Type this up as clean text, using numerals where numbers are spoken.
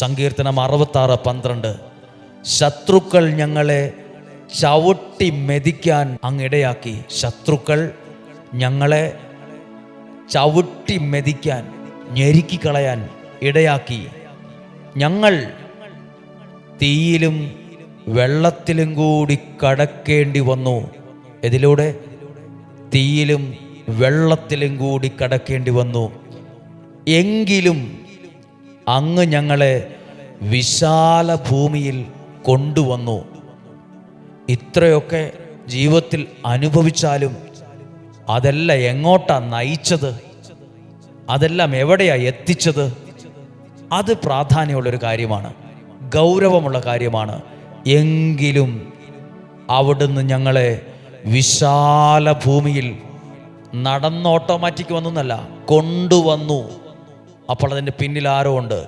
സങ്കീർത്തനം 66:12. ശത്രുക്കൾ ഞങ്ങളെ ചവിട്ടി മെതിക്കാൻ അങ്ങിടയാക്കി. ശത്രുക്കൾ ഞങ്ങളെ ചവിട്ടി മെതിക്കാൻ, ഞെരുക്കിക്കളയാൻ ഇടയാക്കി. ഞങ്ങൾ തീയിലും വെള്ളത്തിലും കൂടി കടക്കേണ്ടി വന്നു. ഇതിലൂടെ തീയിലും വെള്ളത്തിലും കൂടി കടക്കേണ്ടി വന്നു. എങ്കിലും അങ്ങ് ഞങ്ങളെ വിശാല ഭൂമിയിൽ കൊണ്ടുവന്നു. ഇത്രയൊക്കെ ജീവിതത്തിൽ അനുഭവിച്ചാലും അതെല്ലാം എങ്ങോട്ടാ നയിച്ചത്, അതെല്ലാം എവിടെയാ എത്തിച്ചത്? അത് പ്രാധാന്യമുള്ളൊരു കാര്യമാണ്, ഗൗരവമുള്ള കാര്യമാണ്. എങ്കിലും അവിടുന്ന് ഞങ്ങളെ വിശാല ഭൂമിയിൽ നടന്ന് ഓട്ടോമാറ്റിക് വന്നല്ല, കൊണ്ടുവന്നു. അപ്പോൾ അതിൻ്റെ പിന്നിൽ ആരോ ഉണ്ട്.